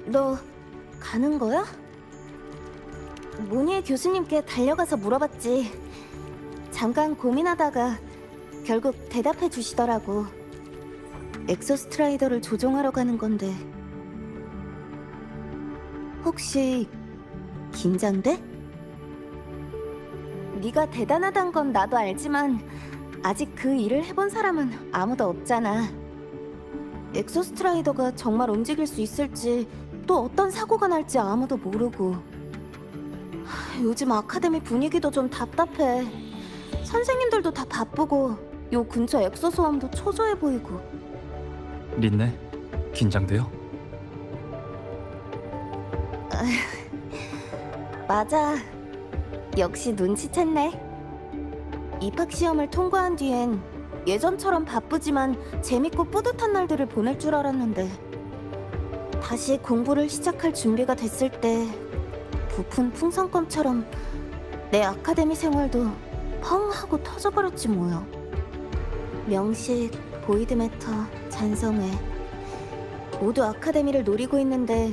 너 가는 거야? 모니에 교수님께 달려가서 물어봤지. 잠깐 고민하다가 결국 대답해 주시더라고. 엑소스트라이더를 조종하러 가는 건데 혹시 긴장돼? 네가 대단하단 건 나도 알지만 아직 그 일을 해본 사람은 아무도 없잖아. 엑소스트라이더가 정말 움직일 수 있을지 또 어떤 사고가 날지 아무도 모르고 요즘 아카데미 분위기도 좀 답답해. 선생님들도 다 바쁘고 요 근처 엑소 소음도 초조해 보이고. 린네, 긴장돼요? 맞아. 역시 눈치챘네. 입학 시험을 통과한 뒤엔 예전처럼 바쁘지만 재밌고 뿌듯한 날들을 보낼 줄 알았는데 다시 공부를 시작할 준비가 됐을 때 부푼 풍선껌처럼 내 아카데미 생활도 펑 하고 터져버렸지 뭐야. 명식, 보이드매터, 잔성회 모두 아카데미를 노리고 있는데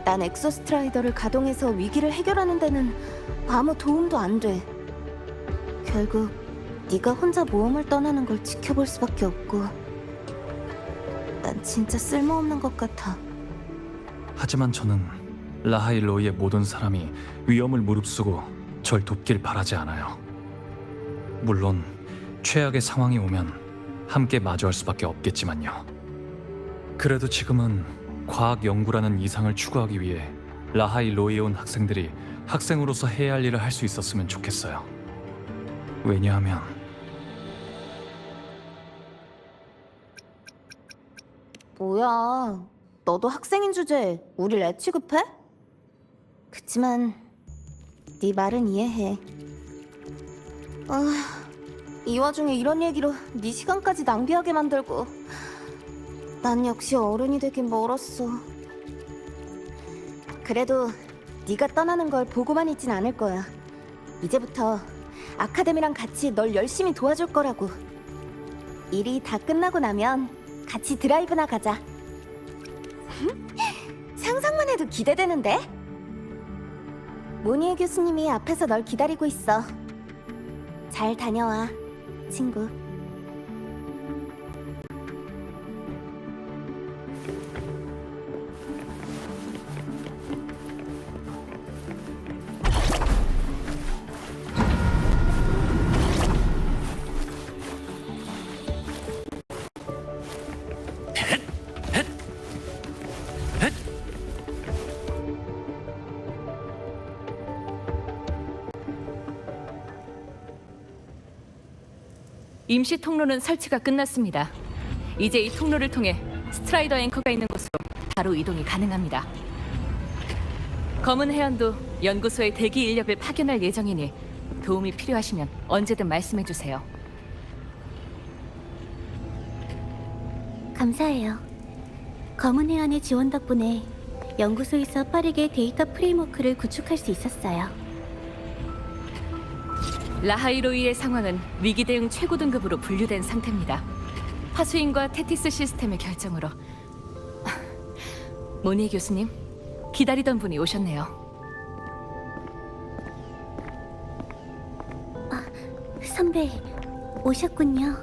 난 엑소스트라이더를 가동해서 위기를 해결하는 데는 아무 도움도 안 돼. 결국 네가 혼자 모험을 떠나는 걸 지켜볼 수밖에 없고 난 진짜 쓸모없는 것 같아. 하지만 저는 라하일로이의 모든 사람이 위험을 무릅쓰고 절 돕길 바라지 않아요. 물론 최악의 상황이 오면 함께 마주할 수밖에 없겠지만요. 그래도 지금은 과학 연구라는 이상을 추구하기 위해 라하일로이에 온 학생들이 학생으로서 해야 할 일을 할 수 있었으면 좋겠어요. 왜냐하면 뭐야, 너도 학생인 주제에 우릴 애 취급해? 그치만 네 말은 이해해. 이 와중에 이런 얘기로 네 시간까지 낭비하게 만들고 난 역시 어른이 되긴 멀었어. 그래도 네가 떠나는 걸 보고만 있진 않을 거야. 이제부터 아카데미랑 같이 널 열심히 도와줄 거라고. 일이 다 끝나고 나면 같이 드라이브나 가자. 상상만 해도 기대되는데? 모니에 교수님이 앞에서 널 기다리고 있어. 잘 다녀와, 친구. 임시 통로는 설치가 끝났습니다. 이제 이 통로를 통해 스트라이더 앵커가 있는 곳으로 바로 이동이 가능합니다. 검은 해연도 연구소에 대기 인력을 파견할 예정이니 도움이 필요하시면 언제든 말씀해 주세요. 감사해요. 검은 해안의 지원 덕분에 연구소에서 빠르게 데이터 프레임워크를 구축할 수 있었어요. 라하이로이의 상황은 위기 대응 최고 등급으로 분류된 상태입니다. 하수인과 테티스 시스템의 결정으로. 모니 교수님, 기다리던 분이 오셨네요. 선배, 오셨군요.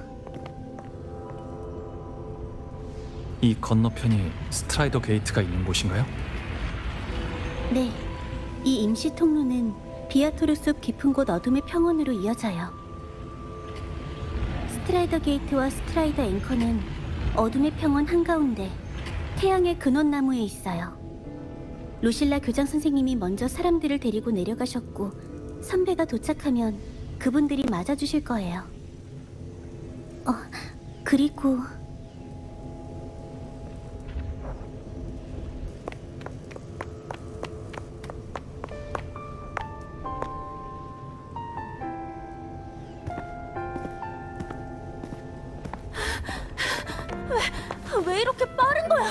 이 건너편이 스트라이더 게이트가 있는 곳인가요? 네, 이 임시 통로는 비아토르 숲 깊은 곳 어둠의 평원으로 이어져요. 스트라이더 게이트와 스트라이더 앵커는 어둠의 평원 한가운데 태양의 근원나무에 있어요. 루실라 교장 선생님이 먼저 사람들을 데리고 내려가셨고 선배가 도착하면 그분들이 맞아주실 거예요. 그리고 왜 이렇게 빠른 거야?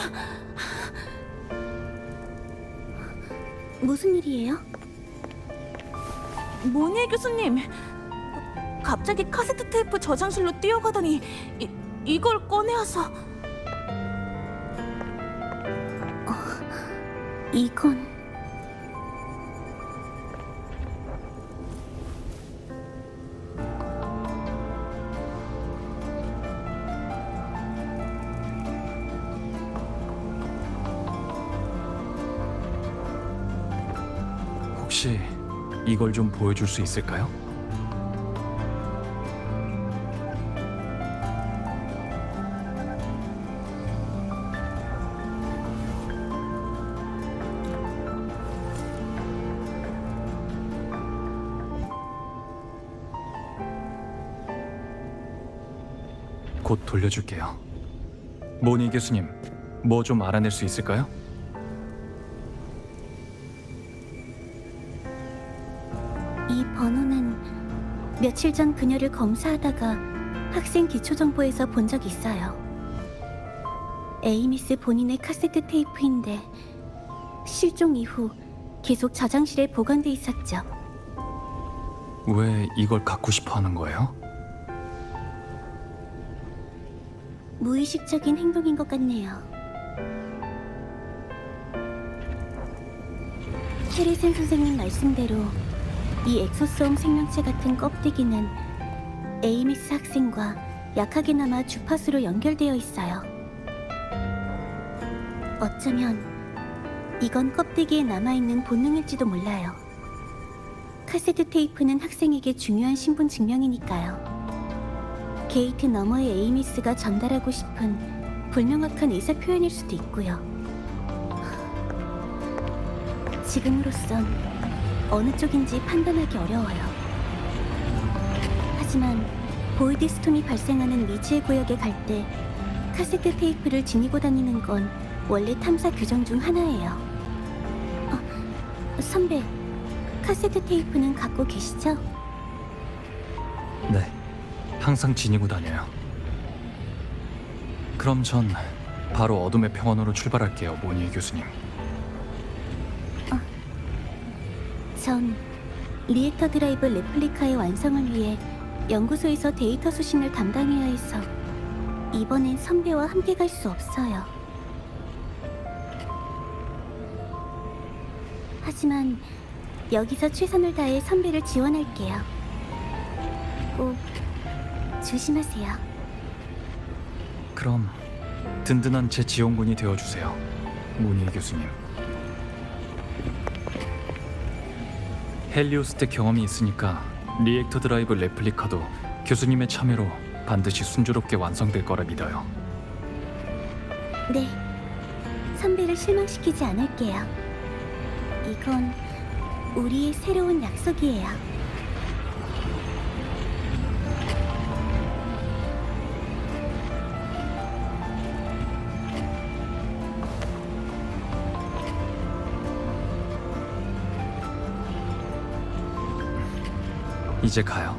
무슨 일이에요? 모니에 교수님, 갑자기 카세트 테이프 저장실로 뛰어가더니 이걸 꺼내와서. 이건 혹시 이걸 좀 보여줄 수 있을까요? 곧 돌려줄게요. 모니 교수님, 뭐 좀 알아낼 수 있을까요? 이 번호는 며칠 전 그녀를 검사하다가 학생 기초정보에서 본 적 있어요. 에이미스 본인의 카세트 테이프인데 실종 이후 계속 저장실에 보관돼 있었죠. 왜 이걸 갖고 싶어 하는 거예요? 무의식적인 행동인 것 같네요. 테레센 선생님 말씀대로 이 엑소소음 생명체 같은 껍데기는 에이미스 학생과 약하게나마 주파수로 연결되어 있어요. 어쩌면 이건 껍데기에 남아있는 본능일지도 몰라요. 카세트 테이프는 학생에게 중요한 신분 증명이니까요. 게이트 너머의 에이미스가 전달하고 싶은 불명확한 의사 표현일 수도 있고요. 지금으로선 어느 쪽인지 판단하기 어려워요. 하지만 보이드 스톰이 발생하는 미지의 구역에 갈 때 카세트 테이프를 지니고 다니는 건 원래 탐사 규정 중 하나예요. 선배, 카세트 테이프는 갖고 계시죠? 네, 항상 지니고 다녀요. 그럼 전 바로 어둠의 평원으로 출발할게요, 모니 교수님. 전 리액터 드라이브 레플리카의 완성을 위해 연구소에서 데이터 수신을 담당해야 해서 이번엔 선배와 함께 갈 수 없어요. 하지만 여기서 최선을 다해 선배를 지원할게요. 꼭 조심하세요. 그럼 든든한 제 지원군이 되어주세요, 모니 교수님. 헬리오스 때 경험이 있으니까 리액터 드라이브 레플리카도 교수님의 참여로 반드시 순조롭게 완성될 거라 믿어요. 네, 선배를 실망시키지 않을게요. 이건 우리의 새로운 약속이에요. 이제 가요.